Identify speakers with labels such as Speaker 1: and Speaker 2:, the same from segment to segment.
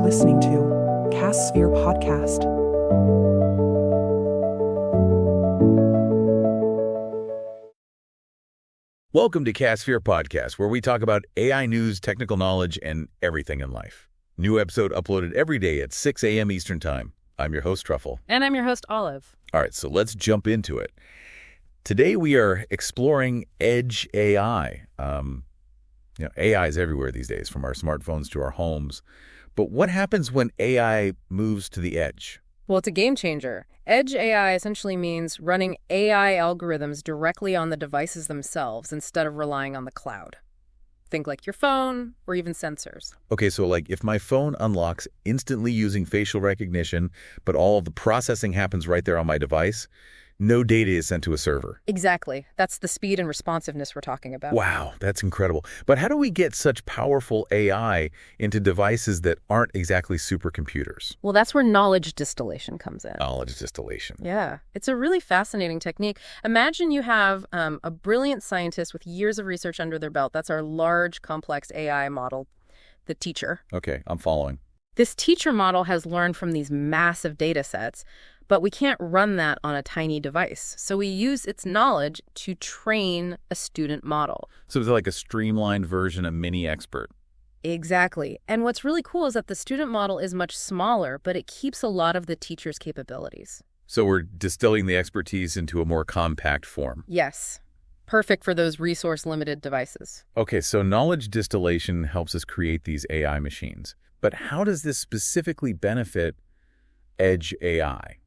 Speaker 1: listening to Cassphere Podcast.
Speaker 2: Welcome to cassphere Podcast, where we talk about AI news, technical knowledge, and everything in life. New episode uploaded every day at 6 a.m. Eastern Time. I'm your host, Truffle.
Speaker 3: And I'm your host, Olive.
Speaker 2: All right, so let's jump into it. Today we are exploring Edge AI. AI is everywhere these days, from our smartphones to our homes. But what happens when AI moves to the edge?
Speaker 3: Well, it's a game changer. Edge AI essentially means running AI algorithms directly on the devices themselves instead of relying on the cloud. Think like your phone or even sensors.
Speaker 2: Okay, so like if my phone unlocks instantly using facial recognition, but all of the processing happens right there on my device, no data is sent to a server.
Speaker 3: Exactly. That's the speed and responsiveness we're talking about.
Speaker 2: Wow, that's incredible. But how do we get such powerful AI into devices that aren't exactly supercomputers?
Speaker 3: Well, that's where knowledge distillation comes in.
Speaker 2: Knowledge distillation.
Speaker 3: Yeah, it's a really fascinating technique. Imagine you have a brilliant scientist with years of research under their belt. That's our large, complex AI model, the teacher.
Speaker 2: Okay, I'm following.
Speaker 3: This teacher model has learned from these massive data sets, but we can't run that on a tiny device. So we use its knowledge to train a student model.
Speaker 2: So it's like a streamlined version of Mini Expert.
Speaker 3: Exactly. And what's really cool is that the student model is much smaller, but it keeps a lot of the teacher's capabilities.
Speaker 2: So we're distilling the expertise into a more compact form.
Speaker 3: Yes. Perfect for those resource-limited devices.
Speaker 2: Okay, so knowledge distillation helps us create these AI machines. But how does this specifically benefit Edge AI?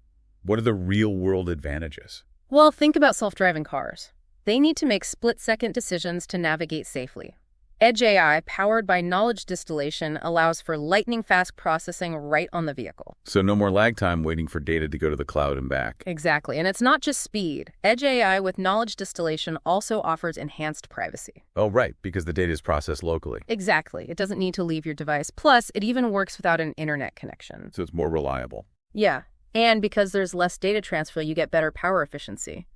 Speaker 2: What are the real-world advantages?
Speaker 3: Well, think about self-driving cars. They need to make split-second decisions to navigate safely. Edge AI, powered by knowledge distillation, allows for lightning-fast processing right on the vehicle.
Speaker 2: So no more lag time waiting for data to go to the cloud and back.
Speaker 3: Exactly. And it's not just speed. Edge AI with knowledge distillation also offers enhanced privacy.
Speaker 2: Oh, right, because the data is processed locally.
Speaker 3: Exactly. It doesn't need to leave your device. Plus, it even works without an internet connection.
Speaker 2: So it's more reliable.
Speaker 3: Yeah. And because there's less data transfer, you get better power efficiency,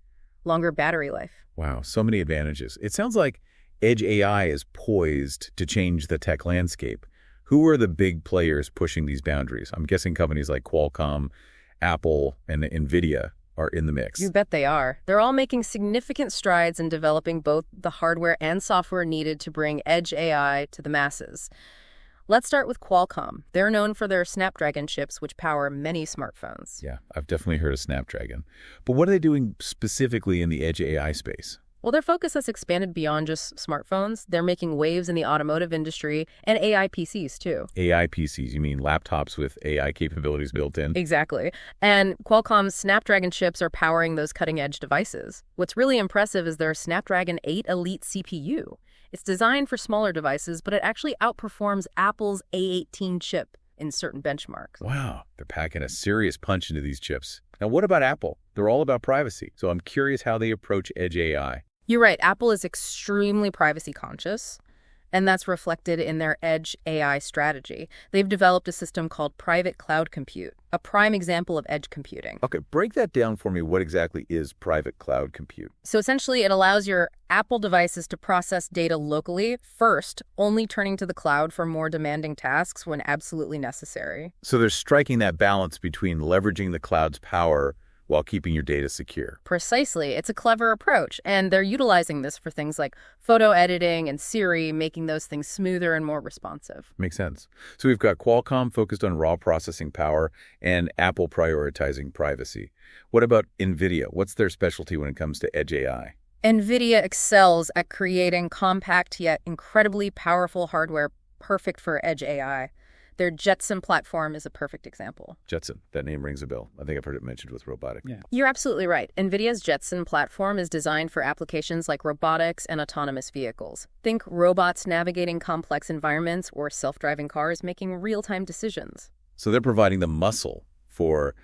Speaker 3: longer battery life.
Speaker 2: Wow, so many advantages. It sounds like Edge AI is poised to change the tech landscape. Who are the big players pushing these boundaries? I'm guessing companies like Qualcomm, Apple, and NVIDIA are in the mix.
Speaker 3: You bet they are. They're all making significant strides in developing both the hardware and software needed to bring Edge AI to the masses. Let's start with Qualcomm. They're known for their Snapdragon chips, which power many smartphones.
Speaker 2: Yeah, I've definitely heard of Snapdragon. But what are they doing specifically in the Edge AI space?
Speaker 3: Well, their focus has expanded beyond just smartphones. They're making waves in the automotive industry and AI PCs, too.
Speaker 2: AI PCs, you mean laptops with AI capabilities built in?
Speaker 3: Exactly. And Qualcomm's Snapdragon chips are powering those cutting-edge devices. What's really impressive is their Snapdragon 8 Elite CPU. It's designed for smaller devices, but it actually outperforms Apple's A18 chip in certain benchmarks.
Speaker 2: Wow, they're packing a serious punch into these chips. Now, what about Apple? They're all about privacy, so I'm curious how they approach Edge AI.
Speaker 3: You're right. Apple is extremely privacy conscious, and that's reflected in their Edge AI strategy. They've developed a system called private cloud compute, a prime example of edge computing.
Speaker 2: Okay, break that down for me. What exactly is private cloud compute?
Speaker 3: So essentially, it allows your Apple devices to process data locally first, only turning to the cloud for more demanding tasks when absolutely necessary.
Speaker 2: So they're striking that balance between leveraging the cloud's power while keeping your data secure.
Speaker 3: Precisely. It's a clever approach, and they're utilizing this for things like photo editing and Siri, making those things smoother and more responsive.
Speaker 2: Makes sense. So we've got Qualcomm focused on raw processing power and Apple prioritizing privacy. What about NVIDIA? What's their specialty when it comes to Edge AI?
Speaker 3: NVIDIA excels at creating compact yet incredibly powerful hardware perfect for Edge AI. Their Jetson platform is a perfect example.
Speaker 2: Jetson, that name rings a bell. I think I've heard it mentioned with robotics.
Speaker 3: Yeah. You're absolutely right. NVIDIA's Jetson platform is designed for applications like robotics and autonomous vehicles. Think robots navigating complex environments or self-driving cars making real-time decisions.
Speaker 2: So they're providing the muscle for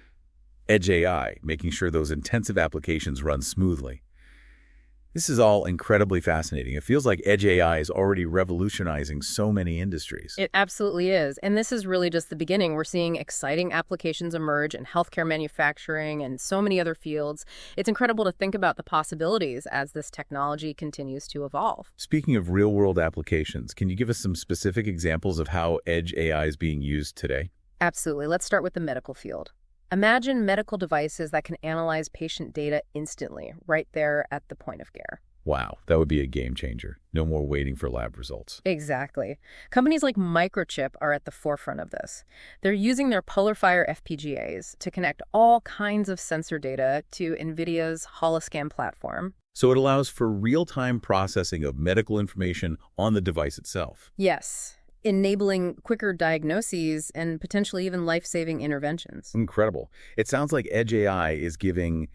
Speaker 2: Edge AI, making sure those intensive applications run smoothly. This is all incredibly fascinating. It feels like Edge AI is already revolutionizing so many industries.
Speaker 3: It absolutely is. And this is really just the beginning. We're seeing exciting applications emerge in healthcare manufacturing and so many other fields. It's incredible to think about the possibilities as this technology continues to evolve.
Speaker 2: Speaking of real-world applications, can you give us some specific examples of how Edge AI is being used today?
Speaker 3: Absolutely. Let's start with the medical field. Imagine medical devices that can analyze patient data instantly, right there at the point of care.
Speaker 2: Wow, that would be a game changer. No more waiting for lab results.
Speaker 3: Exactly. Companies like Microchip are at the forefront of this. They're using their PolarFire FPGAs to connect all kinds of sensor data to NVIDIA's Holoscan platform.
Speaker 2: So it allows for real-time processing of medical information on the device itself.
Speaker 3: Yes, enabling quicker diagnoses and potentially even life-saving interventions.
Speaker 2: Incredible. It sounds like Edge AI is giving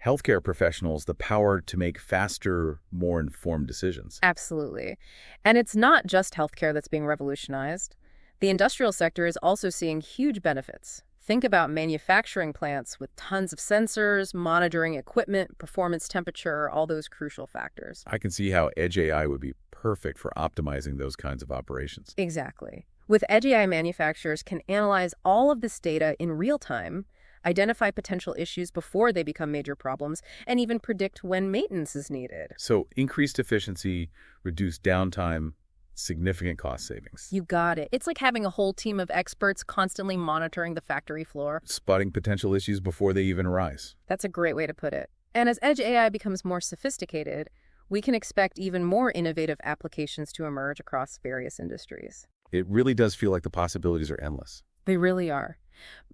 Speaker 2: healthcare professionals the power to make faster, more informed decisions.
Speaker 3: Absolutely. And it's not just healthcare that's being revolutionized. The industrial sector is also seeing huge benefits. Think about manufacturing plants with tons of sensors, monitoring equipment, performance temperature, all those crucial factors.
Speaker 2: I can see how Edge AI would be perfect for optimizing those kinds of operations.
Speaker 3: Exactly. With Edge AI, manufacturers can analyze all of this data in real time, identify potential issues before they become major problems, and even predict when maintenance is needed.
Speaker 2: So increased efficiency, reduced downtime, significant cost savings.
Speaker 3: You got it. It's like having a whole team of experts constantly monitoring the factory floor.
Speaker 2: Spotting potential issues before they even arise.
Speaker 3: That's a great way to put it. And as Edge AI becomes more sophisticated, we can expect even more innovative applications to emerge across various industries.
Speaker 2: It really does feel like the possibilities are endless.
Speaker 3: They really are.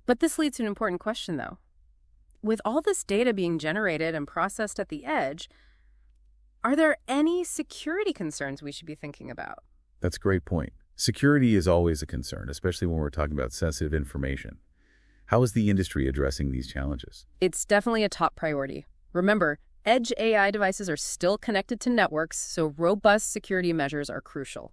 Speaker 3: But this leads to an important question, though. With all this data being generated and processed at the edge, are there any security concerns we should be thinking about?
Speaker 2: That's a great point. Security is always a concern, especially when we're talking about sensitive information. How is the industry addressing these challenges?
Speaker 3: It's definitely a top priority. Remember, Edge AI devices are still connected to networks, so robust security measures are crucial.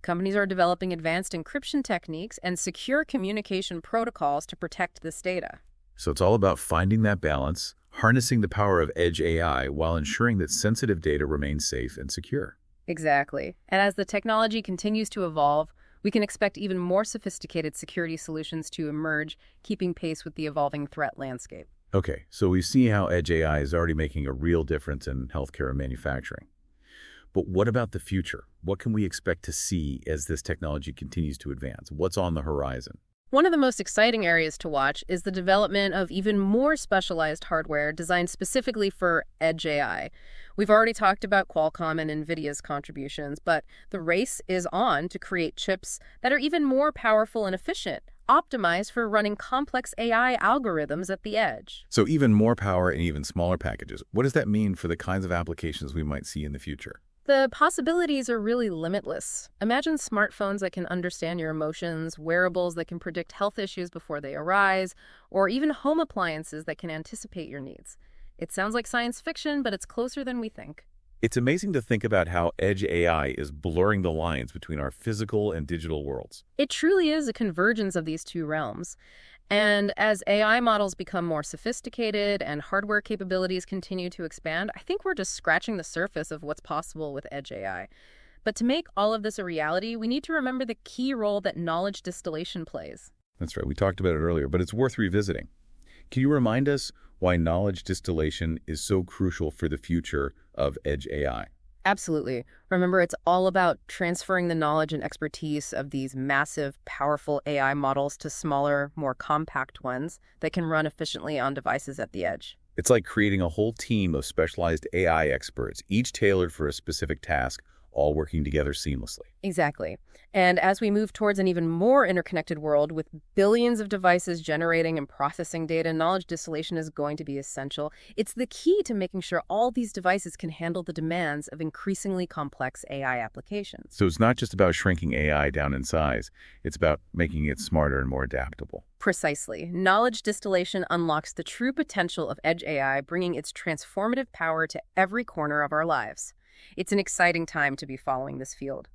Speaker 3: Companies are developing advanced encryption techniques and secure communication protocols to protect this data.
Speaker 2: So it's all about finding that balance, harnessing the power of Edge AI while ensuring that sensitive data remains safe and secure.
Speaker 3: Exactly. And as the technology continues to evolve, we can expect even more sophisticated security solutions to emerge, keeping pace with the evolving threat landscape.
Speaker 2: Okay, so we see how Edge AI is already making a real difference in healthcare and manufacturing. But what about the future? What can we expect to see as this technology continues to advance? What's on the horizon?
Speaker 3: One of the most exciting areas to watch is the development of even more specialized hardware designed specifically for Edge AI. We've already talked about Qualcomm and NVIDIA's contributions, but the race is on to create chips that are even more powerful and efficient, optimized for running complex AI algorithms at the edge.
Speaker 2: So even more power in even smaller packages. What does that mean for the kinds of applications we might see in the future?
Speaker 3: The possibilities are really limitless. Imagine smartphones that can understand your emotions, wearables that can predict health issues before they arise, or even home appliances that can anticipate your needs. It sounds like science fiction, but it's closer than we think.
Speaker 2: It's amazing to think about how Edge AI is blurring the lines between our physical and digital worlds.
Speaker 3: It truly is a convergence of these two realms. And as AI models become more sophisticated and hardware capabilities continue to expand, I think we're just scratching the surface of what's possible with Edge AI. But to make all of this a reality, we need to remember the key role that knowledge distillation plays.
Speaker 2: That's right. We talked about it earlier, but it's worth revisiting. Can you remind us why knowledge distillation is so crucial for the future of Edge AI?
Speaker 3: Absolutely. Remember, it's all about transferring the knowledge and expertise of these massive, powerful AI models to smaller, more compact ones that can run efficiently on devices at the edge.
Speaker 2: It's like creating a whole team of specialized AI experts, each tailored for a specific task, all working together seamlessly.
Speaker 3: Exactly. And as we move towards an even more interconnected world with billions of devices generating and processing data, knowledge distillation is going to be essential. It's the key to making sure all these devices can handle the demands of increasingly complex AI applications.
Speaker 2: So it's not just about shrinking AI down in size. It's about making it smarter and more adaptable.
Speaker 3: Precisely. Knowledge distillation unlocks the true potential of Edge AI, bringing its transformative power to every corner of our lives. It's an exciting time to be following this field.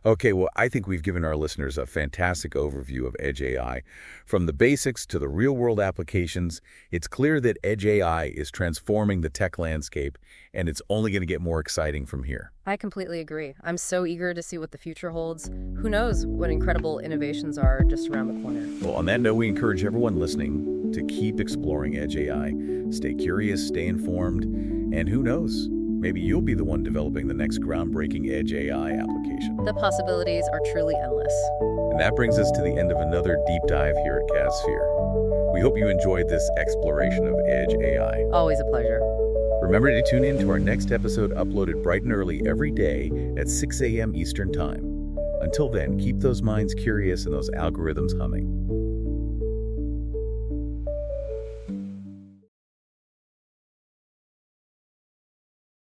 Speaker 2: Okay, well, I think we've given our listeners a fantastic overview of Edge AI. From the basics to the real-world applications, it's clear that Edge AI is transforming the tech landscape, and it's only going to get more exciting from here.
Speaker 3: I completely agree. I'm so eager to see what the future holds. Who knows what incredible innovations are just around the corner.
Speaker 2: Well, on that note, we encourage everyone listening to keep exploring Edge AI. Stay curious, stay informed, and who knows, maybe you'll be the one developing the next groundbreaking Edge AI application.
Speaker 3: The possibilities are truly endless.
Speaker 2: And that brings us to the end of another deep dive here at Cassphere. We hope you enjoyed this exploration of Edge AI.
Speaker 3: Always a pleasure.
Speaker 2: Remember to tune in to our next episode uploaded bright and early every day at 6 a.m. Eastern Time. Until then, keep those minds curious and those algorithms humming.